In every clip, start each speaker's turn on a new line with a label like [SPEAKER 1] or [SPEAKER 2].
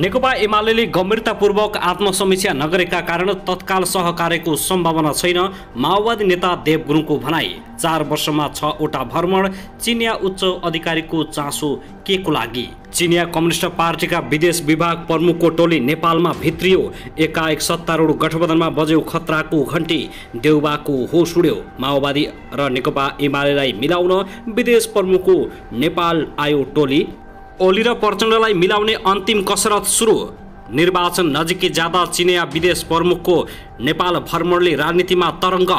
[SPEAKER 1] नेकपा एमाले गम्भीरतापूर्वक आत्मसमीक्षा नगरेका कारण तत्काल सहकार्यको सम्भावना छैन। माओवादी नेता देव गुरुङको भनाई। 4 वर्षमा 6 वटा भ्रमण, चिनिया उच्च अधिकारीको चासो के को लागि? चिनिया कम्युनिस्ट पार्टीका विदेश विभाग प्रमुखको टोली नेपालमा भित्रियो। एकाएक सत्तारूढ गठबन्धनमा बज्यो खतराको घण्टी, देउबाको होस उड्यो। माओवादी र नेकपा एमालेलाई मिलाउन विदेश प्रमुखको नेपाल आयो टोली। ओली र प्रचण्डलाई मिलाउने अन्तिम कसरत सुरु। निर्वाचन नजिकै जाँदा चिनिया विदेश प्रमुखको नेपाल भ्रमणले राजनीतिमा तरङ्ग।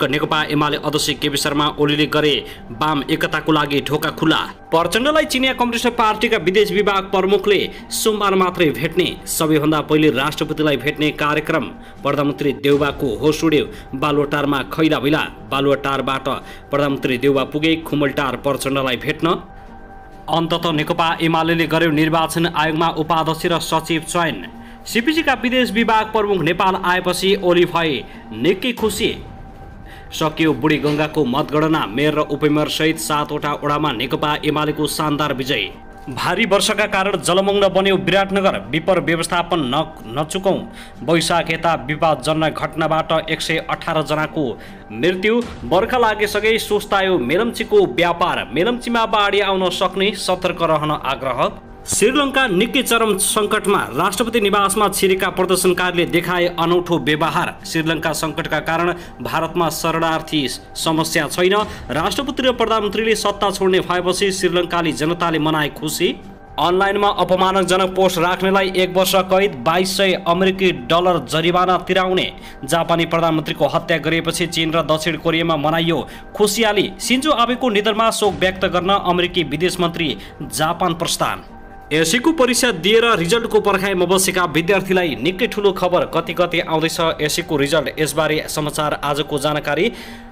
[SPEAKER 1] नेकपा एमाले अध्यक्ष केपी शर्मा ओलीले गरे वाम एकताको लागि ढोका खुला। प्रचण्डलाई चिनिया कम्युनिस्ट पार्टीका विदेश विभाग प्रमुखले सोमबार मात्रै भेट्ने। सबैभन्दा पहिले राष्ट्रपतिलाई भेट्ने कार्यक्रम। प्रधानमन्त्री देउबाको होस उड्यो। बालुवाटारमा खैला भैला। बालुवाटारबाट प्रधानमन्त्री देउबा पुगे खुमलटार प्रचण्डलाई भेट्न। अन्ततः नेकपा एमाले गर्यो निर्वाचन आयोगमा उपाध्यक्ष र सचिव चयन। सीपीसीका विदेश विभाग प्रमुख नेपाल आएपछि ओली भए निकै खुसी। सकियो बुढी गङ्गाको मतगणना। मेयर र उपमेयर सहित 7 वटा वडामा नेकपा एमालेको शानदार विजय। भारी वर्षाका कारण जलमग्न बन्यो विराटनगर। विपर व्यवस्थापन नचुकौं। वैशाख यता विवादजन्य घटनाबाट 118 जनाको मृत्यु। बर्खा लागिसके सुस्तायो मेलम्चीको व्यापार। मेलम्चीमा बाढी आउन सक्ने, सतर्क रहन आग्रह। श्रीलङ्का निकै चरम सङ्कटमा। राष्ट्रपति निवासमा छिरेका प्रदर्शनकारीले देखाए अनौठो व्यवहार। श्रीलङ्का सङ्कटका कारण भारतमा शरणार्थी समस्या छैन। राष्ट्रपति र प्रधानमन्त्रीले सत्ता छोड्ने भएपछि श्रीलङ्काली जनताले मनाए खुसी। अनलाइनमा अपमानजनक पोस्ट राख्नेलाई 1 वर्ष कैद, 2200 अमेरिकी डलर जरिवाना तिराउने। जापानी प्रधानमन्त्रीको हत्या गरिएपछि चीन र दक्षिण कोरियामा मनाइयो खुसियाली। सिन्जो आबेको निधनमा शोक व्यक्त गर्न अमेरिकी विदेश मन्त्री जापान प्रस्थान। एसईको परीक्षा दिएर रिजल्टको पर्खाइमा बसेका विद्यार्थीलाई निकै ठुलो खबर। कति आउँदैछ एसईको रिजल्ट, यसबारे समाचार आजको जानकारी।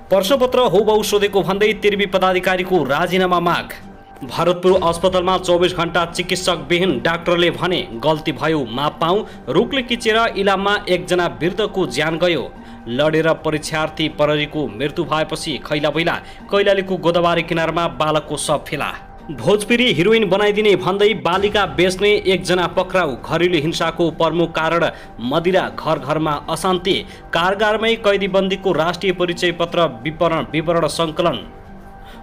[SPEAKER 1] प्रश्नपत्र होबाउ सोधेको भन्दै तिर्वी पदाधिकारीको राजीनामा माग। भरतपुर अस्पतालमा 24 घण्टा चिकित्सक विहीन। डाक्टरले भने गल्ती भयो माफ पाऊ। रुखले किचेर इलाममा 1 जना वृद्धको ज्यान गयो। लडेर परीक्षार्थी प्रहरीको मृत्यु भएपछि खैला बैला। कैलालीको गोदावरी किनारमा बालकको शव फेला। भोजपुरी हिरोइन बनाइदिने भन्दै बालिका बेच्ने 1 जना पक्राउ। घरेलु हिंसाको प्रमुख कारण मदिरा। घर घरमा अशान्ति। कारगारमै कैदीबन्दीको राष्ट्रिय परिचय पत्र विवरण सङ्कलन।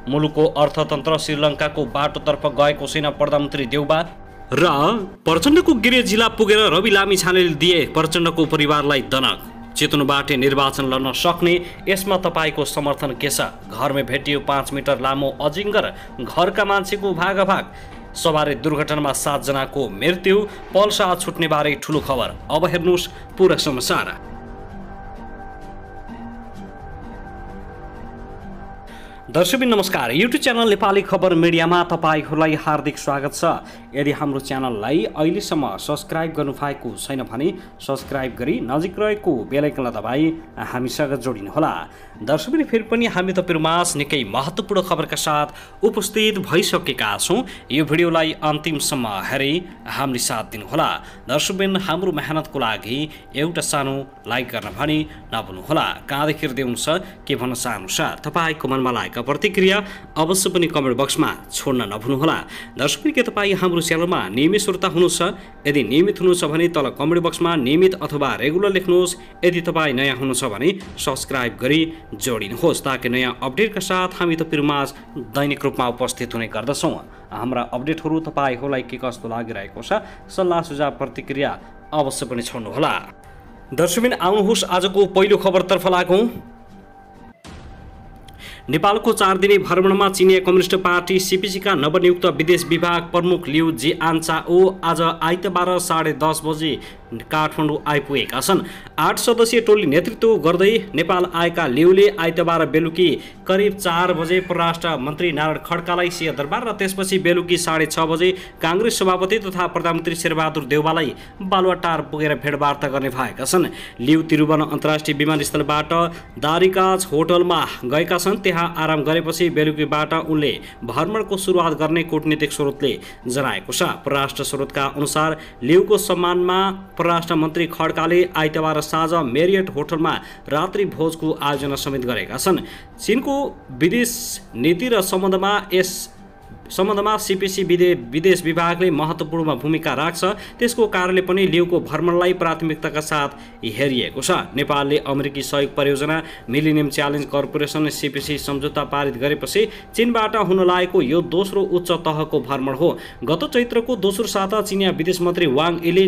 [SPEAKER 1] मुलुकको अर्थतन्त्र श्रीलङ्काको बाटोतर्फ गएको छैन प्रधानमन्त्री देउबा। र प्रचण्डको गृह जिल्ला पुगेर रवि लामिछानेले दिए प्रचण्डको परिवारलाई दनक। चेतनबाटै निर्वाचन लड्न सक्ने, यसमा तपाईँको समर्थन के छ? घरमै भेटियो 5 मिटर लामो अजिङ्गर। घरका मान्छेको भागाभाग। सवारी दुर्घटनामा 7 जनाको मृत्यु। पल्सा छुट्ने बारे ठुलो खबर। अब हेर्नुहोस् पूरा समाचार। दर्शकबिन नमस्कार। युट्युब च्यानल नेपाली खबर मिडियामा तपाईँहरूलाई हार्दिक स्वागत छ। यदि हाम्रो च्यानललाई अहिलेसम्म सब्सक्राइब गर्नुभएको छैन भने सब्सक्राइब गरी नजिक रहेको बेल आइकनलाई दबाई हामीसँग जोडिनुहोला। दर्शकबिन फेरि पनि हामी तपाईँहरूमाझ निकै महत्त्वपूर्ण खबरका साथ उपस्थित भइसकेका छौँ। यो भिडियोलाई अन्तिमसम्म हेरी हामीले साथ दिनुहोला। दर्शकबिन हाम्रो मेहनतको लागि एउटा सानो लाइक गर्न भनी नभुल्नुहोला। कहाँदेखि हेर्दै हुनुहुन्छ, के भन्न चाहनुहुन्छ, तपाईँको मनमा लागेका प्रतिक्रिया अवश्य पनि कमेन्ट बक्समा छोड्न नभुल्नुहोला। दर्शक के तपाईँ हाम्रो च्यानलमा नियमित श्रोता हुनुहुन्छ? यदि नियमित हुनुहुन्छ भने तल कमेन्ट बक्समा नियमित अथवा रेगुलर लेख्नुहोस्। यदि तपाईँ नयाँ हुनुहुन्छ भने सब्सक्राइब गरी जोडिनुहोस्, ताकि नयाँ अपडेटका साथ हामी तपाईँहरूमाझ दैनिक रूपमा उपस्थित हुने गर्दछौँ। हाम्रा अपडेटहरू तपाईँहरूलाई के कस्तो लागिरहेको छ, सल्लाह सुझाव प्रतिक्रिया अवश्य पनि छोड्नुहोला। दर्शकबिन आउनुहोस् आजको पहिलो खबरतर्फ लागौँ। नेपालको 4 दिने भ्रमणमा चिनिया कम्युनिस्ट पार्टी सीपीसीका नवनियुक्त विदेश विभाग प्रमुख लिउ जिआनचाओ आज आइतबार 10:30 बजे काठमाडौँ आइपुगेका छन्। 8 सदस्यीय टोली नेतृत्व गर्दै नेपाल आएका लिउले आइतबार बेलुकी करिब 4 बजे परराष्ट्र मन्त्री नारायण खड्कालाई सिंहदरबार र त्यसपछि बेलुकी 6:30 बजे काङ्ग्रेस सभापति तथा प्रधानमन्त्री शेरबहादुर देउवालाई बालुवाटार पुगेर भेटवार्ता गर्ने भएका छन्। लिउ त्रिभुवन अन्तर्राष्ट्रिय विमानस्थलबाट दारिकाज होटलमा गएका छन्। त्यहाँ आराम गरेपछि बेलुकीबाट उनले भ्रमणको सुरुवात गर्ने कूटनीतिक स्रोतले जनाएको छ। परराष्ट्र स्रोतका अनुसार लिउको सम्मानमा परराष्ट्र मन्त्री खड्काले आइतबार साँझ मेरियट होटलमा रात्रि भोजको आयोजना समेत गरेका छन्। चीनको विदेश नीति र सम्बन्धमा यस सम्बन्धमा सीपीसी विदेश विभागले महत्त्वपूर्ण भूमिका राख्छ। त्यसको कारणले पनि लिऊको भ्रमणलाई प्राथमिकताका साथ हेरिएको छ। नेपालले अमेरिकी सहयोग परियोजना मिलेनियम च्यालेन्ज कर्पोरेसन सीपीसी सम्झौता पारित गरेपछि चीनबाट हुन लागेको यो दोस्रो उच्च तहको भ्रमण हो। गत चैत्रको दोस्रो साता चीनिया विदेश मन्त्री वाङ यीले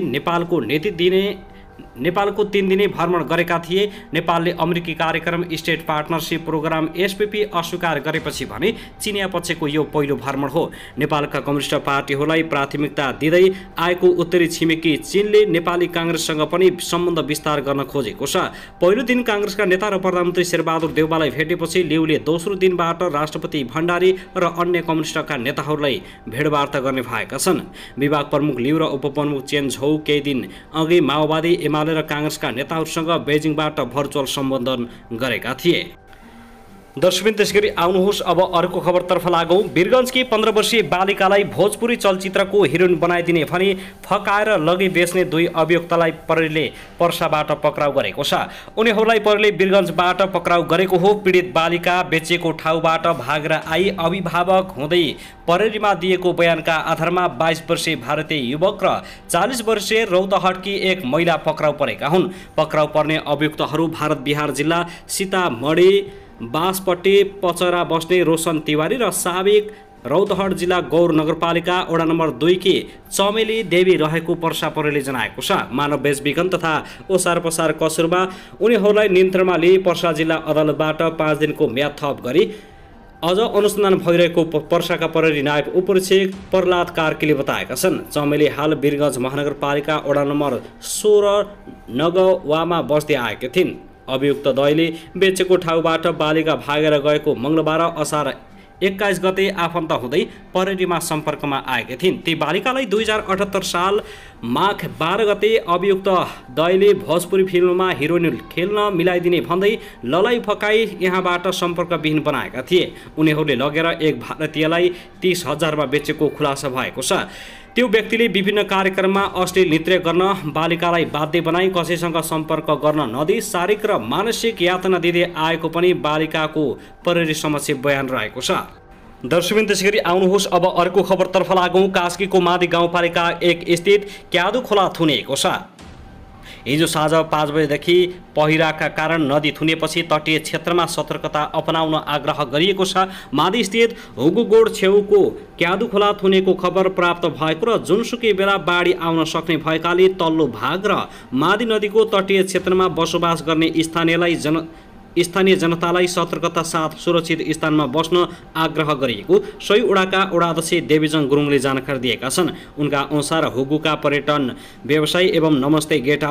[SPEAKER 1] नेपालको 3 दिने भ्रमण गरेका थिए। नेपालले अमेरिकी कार्यक्रम स्टेट पार्टनरशिप प्रोग्राम एसपीपी अस्वीकार गरेपछि भने चिनिया पक्षको यो पहिलो भ्रमण हो। नेपालका कम्युनिस्ट पार्टीहरूलाई प्राथमिकता दिँदै आएको उत्तरी छिमेकी चीनले नेपाली कांग्रेससँग पनि सम्बन्ध विस्तार गर्न खोजेको छ। पहिलो दिन कांग्रेसका नेता र प्रधानमन्त्री शेरबहादुर देउवालाई भेटेपछि लिऊले दोस्रो दिनबाट राष्ट्रपति भण्डारी र अन्य कम्युनिस्टका नेताहरूलाई भेटवार्ता गर्ने भएका छन्। विभाग प्रमुख लिऊ र उपप्रमुख चेन झौ केही दिन अघि माओवादी एमाले र कांग्रेसका नेताहरूसँग बेजिङबाट भर्चुअल सम्बोधन गरेका थिए। दर्शकबिन त्यसगरी आउनुहोस् अब अर्को खबरतर्फ लागौं। वीरगञ्जकी 15 वर्षीय बालिकालाई भोजपुरी चलचित्रको हिरोइन बनाइदिने भनी फकाएर लगी बेच्ने 2 अभियुक्तलाई प्रहरीले पर्साबाट पक्राउ गरेको छ। उनीहरूलाई प्रहरीले वीरगञ्जबाट पक्राउ गरेको हो। पीडित बालिका बेचेको ठाउँबाट भागेर आई अभिभावक हुँदै प्रहरीमा दिएको बयानका आधारमा 22 वर्षीय भारतीय युवक र 40 वर्षीय रौतहटकी एक महिला पक्राउ परेका हुन्। पक्राउ पर्ने अभियुक्तहरू भारत बिहार जिल्ला सीतामढी बाँसपट्टी पचरा बस्ने रोशन तिवारी र साबिक रौतहट जिल्ला गौर नगरपालिका वडा नम्बर 2 की चमेली देवी रहेको पर्सा प्रहरीले जनाएको छ। मानव बेचबिखन तथा ओसार पसार कसुरमा उनीहरूलाई नियन्त्रणमा लिई पर्सा जिल्ला अदालतबाट 5 दिनको म्याद थप गरी अझ अनुसन्धान भइरहेको पर्साका प्रहरी नायब उपरीक्षक प्रहलाद कार्कीले बताएका छन्। चमेली हाल वीरगञ्ज महानगरपालिका वडा नम्बर 16 नगवामा बस्दै आएकी थिइन्। अभियुक्त दयले बेचेको ठाउँबाट बालिका भागेर गएको मंगलबार असार 21 गते आफन्त हुँदै प्रहरीमा सम्पर्कमा आएकी थिइन्। ती बालिकालाई 2078 साल माघ 12 गते अभियुक्त दयले भोजपुरी फिल्ममा हिरोइन खेल्न मिलाइदिने भन्दै ललाई फकाई यहाँबाट सम्पर्कविहीन बनाएका थिए। उनीहरूले लगेर एक भारतीयलाई 30,000 मा बेचेको खुलासा भएको छ। त्यो व्यक्तिले विभिन्न कार्यक्रममा अश्लील नृत्य गर्न बालिकालाई बाध्य बनाई कसैसँग सम्पर्क गर्न नदिई शारीरिक र मानसिक यातना दिँदै आएको पनि बालिकाको प्रहरी समक्ष बयान रहेको छ। दर्शकबिन त्यसगरी आउनुहोस् अब अर्को खबरतर्फ लागौं। कास्कीको मादी गाउँपालिका 1 स्थित क्यादु खोला थुनिएको छ। हिजो साँझ 5 बजेदेखि पहिराका कारण नदी थुनिएपछि तटीय क्षेत्रमा सतर्कता अपनाउन आग्रह गरिएको छ। मादी स्थित हुगुगोड छेउको क्यादु खोला थुनेको खबर प्राप्त भएको र जुनसुकै बेला बाढी आउन सक्ने भएकाले तल्लो भाग र मादी नदीको तटीय क्षेत्रमा बसोबास गर्ने स्थानीय जनतालाई सतर्कता साथ सुरक्षित स्थानमा बस्न आग्रह गरिएको सही वडाका वडाध्यक्ष देवीजङ गुरुङले जानकारी दिएका छन्। उनका अनुसार हुगुका पर्यटन व्यवसायी एवं नमस्ते गेस्ट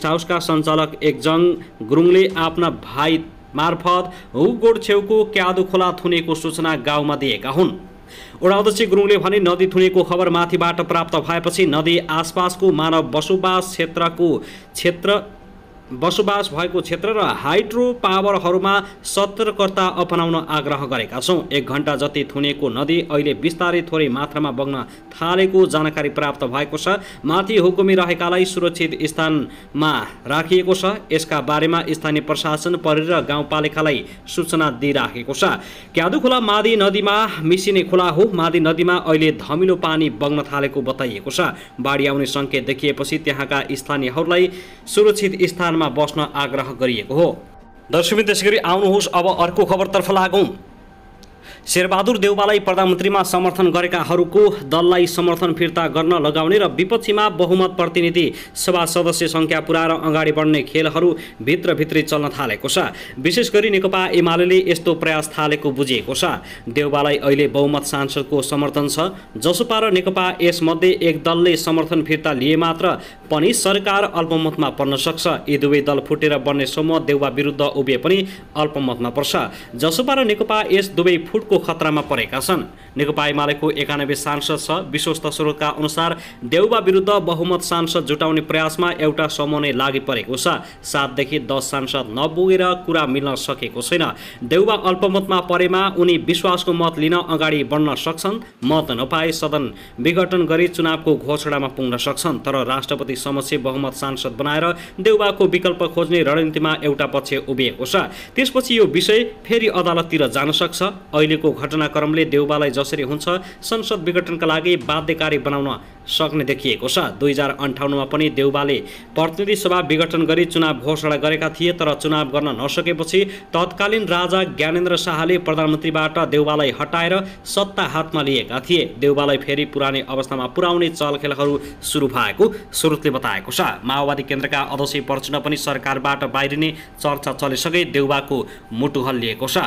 [SPEAKER 1] हाउसका सञ्चालक एकजङ गुरुङले आफ्ना भाइ मार्फत हुगुगोड छेउको क्यादु खोला थुनेको सूचना गाउँमा दिएका हुन्। वडाध्यक्ष गुरुङले भने नदी थुनेको खबर माथिबाट प्राप्त भएपछि नदी आसपासको मानव बसोबास भएको क्षेत्र र हाइड्रो पावरहरूमा सतर्कता अपनाउन आग्रह गरेका छौं। 1 घण्टा जति थुनेको नदी अहिले बिस्तारै थोरै मात्रामा बग्न थालेको जानकारी प्राप्त भएको छ। माथि हुकुमी रहेकालाई सुरक्षित स्थानमा राखिएको छ। यसका बारेमा स्थानीय प्रशासन प्रहरी र गाउँपालिकालाई सूचना दिइराखेको छ। क्यादु खोला मादी नदीमा मिसिने खोला हो। मादी नदीमा अहिले धमिलो पानी बग्न थालेको बताइएको छ। बाढी आउने संकेत देखिएपछि त्यहाँका स्थानीयहरूलाई सुरक्षित स्थानमा बस्न आग्रह गरिएको हो। दर्शकबिन त्यसगरी आउनुहोस् अब अर्को खबरतर्फ लागौं। शेरबहादुर देउवालाई प्रधानमन्त्रीमा समर्थन गरेकाहरूको दललाई समर्थन फिर्ता गर्न लगाउने र विपक्षीमा बहुमत प्रतिनिधि सभा सदस्य संख्या पुर्याएर अगाडि बढ्ने खेलहरू भित्रभित्रै चल्न थालेको छ। विशेष गरी नेकपा एमाले यस्तो प्रयास थालेको बुझिएको छ। देउवालाई अहिले बहुमत सांसदको समर्थन छ। जसपा र नेकपा यसमध्ये एक दलले समर्थन फिर्ता लिए मात्र पनि सरकार अल्पमतमा पर्न सक्छ। यी दुवै दल फुटेर बन्ने समूह देउवा विरुद्ध उभिए पनि अल्पमतमा पर्छ। जसपा र नेकपा यस दुवै फुटको खतरामा परेका छन्। नेकपा एमालेको 91 सांसद छ। विश्वस्त स्रोतका अनुसार देउवा विरुद्ध बहुमत सांसद जुटाउने प्रयासमा एउटा समूह नै लागि परेको छ। 7 देखि 10 सांसद नपुगेर कुरा मिल्न सकेको छैन। देउवा अल्पमतमा परेमा उनी विश्वासको मत लिन अगाडि बढ्न सक्छन्। मत नपाए सदन विघटन गरी चुनावको घोषणामा पुग्न सक्छन्। तर राष्ट्रपति समक्ष बहुमत सांसद बनाएर देउवाको विकल्प खोज्ने रणनीतिमा एउटा पक्ष उभिएको छ। त्यसपछि यो विषय फेरि अदालततिर जान सक्छ। अहिलेको अहिलेको घटनाक्रमले देउबालाई जसरी हुन्छ संसद विघटनका लागि बाध्यकारी बनाउन सक्ने देखिएको छ। 2058मा पनि देउबाले प्रतिनिधि सभा विघटन गरी चुनाव घोषणा गरेका थिए, तर चुनाव गर्न नसकेपछि तत्कालीन राजा ज्ञानेन्द्र शाहले प्रधानमन्त्रीबाट देउबालाई हटाएर सत्ता हातमा लिएका थिए। देउबालाई फेरि पुरानै अवस्थामा पुर्याउने चलखेलहरू सुरु भएको स्रोतले बताएको छ। माओवादी केन्द्रका अध्यक्ष प्रचण्ड पनि सरकारबाट बाहिरिने चर्चा चलिसके देउबाको मुटु हल्लिएको छ।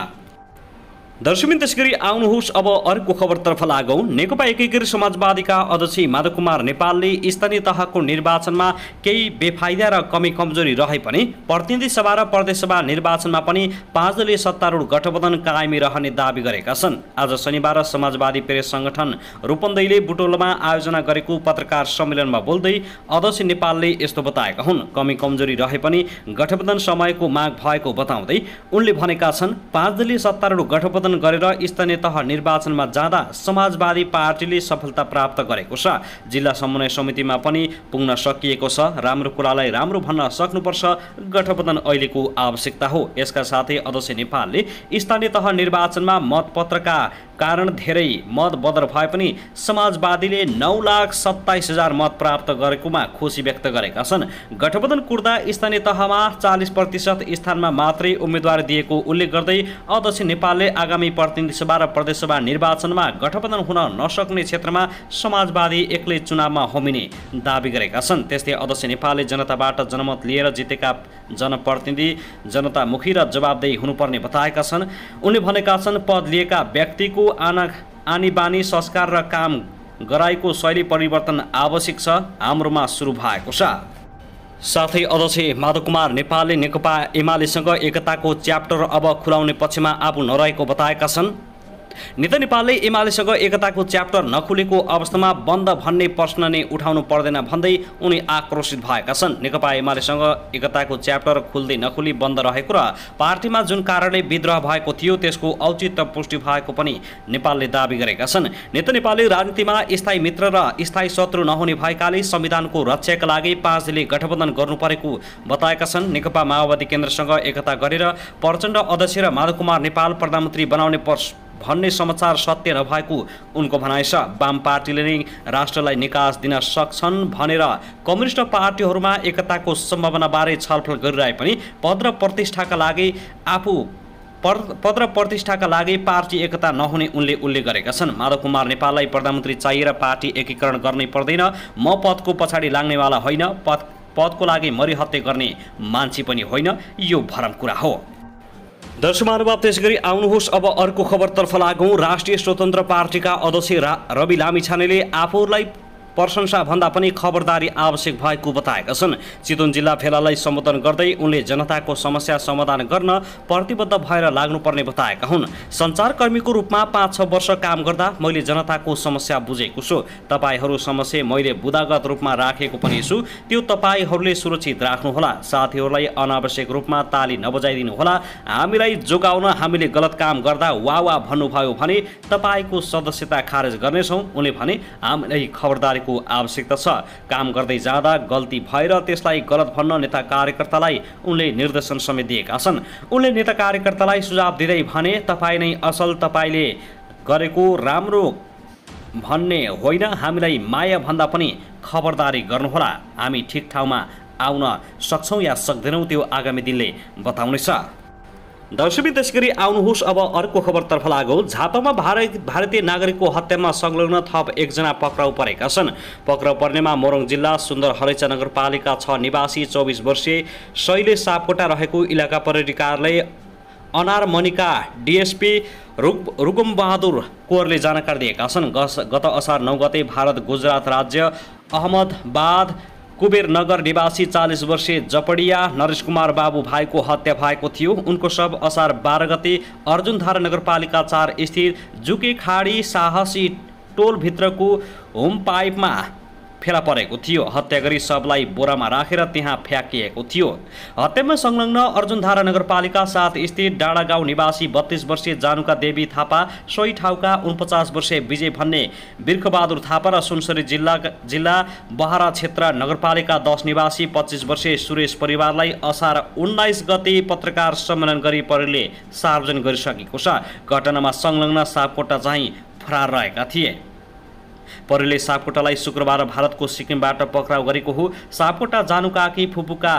[SPEAKER 1] दर्शकबिन त्यसगरी आउनुहोस् अब अर्को खबरतर्फ लागौं। नेकपा एकीकृत समाजवादीका अध्यक्ष माधव कुमार नेपालले स्थानीय तहको निर्वाचनमा केही बेफाइदा र कमी कमजोरी रहे पनि प्रतिनिधि सभा र प्रदेशसभा निर्वाचनमा पनि 5 दलीय सत्तारूढ गठबन्धन कायमी रहने दावी गरेका छन्। आज शनिबार समाजवादी प्रेस संगठन रूपन्देहीले बुटोलमा आयोजना गरेको पत्रकार सम्मेलनमा बोल्दै अध्यक्ष नेपालले यस्तो बताएका हुन्। कमी कमजोरी रहे पनि गठबन्धन समयको माग भएको बताउँदै उनले भनेका छन्, 5 दलीय सत्तारूढ गठबन्धन गरेर स्थानीय तह निर्वाचनमा जाँदा समाजवादी पार्टीले सफलता प्राप्त गरेको छ। जिल्ला समन्वय समितिमा पनि पुग्न सकिएको छ। राम्रो कुरालाई राम्रो भन्न सक्नुपर्छ, गठबन्धन अहिलेको आवश्यकता हो। यसका साथै अध्यक्ष नेपालले स्थानीय तह निर्वाचनमा मतपत्रका कारण धेरै मत बदर भए पनि समाजवादीले 9,27,000 मत प्राप्त गरेकोमा खुसी व्यक्त गरेका छन्। गठबन्धन कुर्दा स्थानीय तहमा 40% स्थानमा मात्रै उम्मेदवार दिएको उल्लेख गर्दै अध्यक्ष नेपालले आगामी प्रतिनिधि सभा र प्रदेशसभा निर्वाचनमा गठबन्धन हुन नसक्ने क्षेत्रमा समाजवादी एक्लै चुनावमा होमिने दावी गरेका छन्। त्यस्तै अध्यक्ष नेपालले जनताबाट जनमत लिएर जितेका जनप्रतिनिधि जनतामुखी र जवाबदेही हुनुपर्ने बताएका छन्। उनले भनेका छन्, पद लिएका व्यक्तिको आनी बानी संस्कार र काम गराइको शैली परिवर्तन आवश्यक छ, हाम्रोमा सुरु भएको छ। साथै अध्यक्ष माधव कुमार नेपालले नेकपा एमालेसँग एकताको च्याप्टर अब खुलाउने पक्षमा आफू नरहेको बताएका छन्। नेता नेपालले एमालेसँग एकताको च्याप्टर नखुलेको अवस्थामा बन्द भन्ने प्रश्न नै उठाउनु पर्दैन भन्दै उनी आक्रोशित भएका छन्। नेकपा एमालेसँग एकताको च्याप्टर खुल्दै नखुली बन्द रहेको र पार्टीमा जुन कारणले विद्रोह भएको थियो त्यसको औचित्य पुष्टि भएको पनि नेपालले दावी गरेका छन्। नेता नेपालले राजनीतिमा स्थायी मित्र र स्थायी शत्रु नहुने भएकाले संविधानको रक्षाका लागि 5 दलीय गठबन्धन गर्नुपरेको बताएका छन्। नेकपा माओवादी केन्द्रसँग एकता गरेर प्रचण्ड अध्यक्ष र माधव कुमार नेपाल प्रधानमन्त्री बनाउने भन्ने समाचार सत्य नभएको उनको भनाइ छ। वाम पार्टीले नै राष्ट्रलाई निकास दिन सक्छन् भनेर कम्युनिस्ट पार्टीहरूमा एकताको सम्भावनाबारे छलफल गरिरहे पनि पद र प्रतिष्ठाका लागि पार्टी एकता नहुने उनले उल्लेख गरेका छन्। माधव कुमार नेपाललाई प्रधानमन्त्री चाहिएर पार्टी एकीकरण गर्नै पर्दैन, म पदको पछाडि लाग्नेवाला होइन, पदको लागि मरिहत्ते गर्ने मान्छे पनि होइन, यो भरम कुरा हो। दर्शक महानुभाव, त्यसगरी आउनुहोस् अब अर्को खबरतर्फ लागौं। राष्ट्रिय स्वतन्त्र पार्टीका अध्यक्ष रवि लामिछानेले आफूलाई प्रशंसा भन्दा पनि खबरदारी आवश्यक भएको बताएका छन्। चितवन जिल्ला फेलालाई सम्बोधन गर्दै उनले जनताको समस्या समाधान गर्न प्रतिबद्ध भएर लाग्नुपर्ने बताएका हुन्। सञ्चारकर्मीको रूपमा 5-6 वर्ष काम गर्दा मैले जनताको समस्या बुझेको छु। तपाईहरू समस्या मैले बुदागत रूपमा राखेको पनि छु, त्यो तपाईहरूले सुरक्षित राख्नुहोला। साथीहरूलाई अनावश्यक रूपमा ताली नबजाइदिनु होला। हामीलाई जोगाउन हामीले गलत काम गर्दा वाह भन्नुभयो भने तपाईको सदस्यता खारेज गर्नेछौँ। उनले भने, हामीलाई खबरदारी आवश्यकता छ। काम गर्दै जाँदा गल्ती भएर त्यसलाई गलत भन्न नेता कार्यकर्तालाई उनले निर्देशन समेत दिएका छन्। उनले नेता कार्यकर्तालाई सुझाव दिँदै भने, तपाईँ नै असल, तपाईँले गरेको राम्रो भन्ने होइन, हामीलाई माया भन्दा पनि खबरदारी गर्नुहोला। हामी ठिक ठाउँमा आउन सक्छौँ या सक्दैनौँ त्यो आगामी दिनले बताउनेछ। दर्शक त्यसगरी आउनुहोस् अब अर्को खबरतर्फ लागौं। झापामा भारतीय नागरिकको हत्यामा संलग्न थप 1 जना पक्राउ परेका छन्। पक्राउ पर्नेमा मोरङ जिल्ला सुन्दर हरैचा नगरपालिका 6 निवासी 24 वर्षीय शैलेश सापकोटा रहेको इलाका प्रहरी कार्यालय अनारमणिका डीएसपी रुकुम बहादुर कोरले जानकारी दिएका छन्। गत असार 9 गते भारत गुजरात राज्य अहमदाबाद कुबेर नगर निवासी 40 वर्षीय जपडिया नरेश कुमार बाबु भाइको हत्या भएको थियो। उनको शव असार 12 गते अर्जुनधारा नगरपालिका 4 स्थित जुके खाडी साहसी टोलभित्रको होम पाइपमा फेला परेको थियो। हत्या गरी शवलाई बोरामा राखेर त्यहाँ फ्याँकिएको थियो। हत्यामा संलग्न अर्जुनधारा नगरपालिका 7 स्थित डाँडागाउँ निवासी 32 वर्षीय जानुका देवी थापा, सोही ठाउँका 49 वर्षीय विजय भन्ने बिर्खबहादुर थापा र सुनसरी जिल्ला बहरा क्षेत्र नगरपालिका 10 निवासी 25 वर्षीय सुरेश परिवारलाई असार 19 गते पत्रकार सम्मेलन गरी प्रहरीले सार्वजनिक गरिसकेको छ। घटनामा संलग्न सापकोटा चाहिँ फरार रहेका थिए। प्रहरीले सापकोटालाई शुक्रबार भारतको सिक्किमबाट पक्राउ गरेको हो। सापकोटा जानुकाकी फुपूका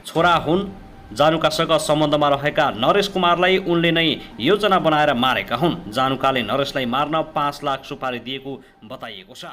[SPEAKER 1] छोरा हुन्। जानुकासँग सम्बन्धमा रहेका नरेश कुमारलाई उनले नै योजना बनाएर मारेका हुन्। जानुकाले नरेशलाई मार्न 5 लाख सुपारी दिएको बताइएको छ।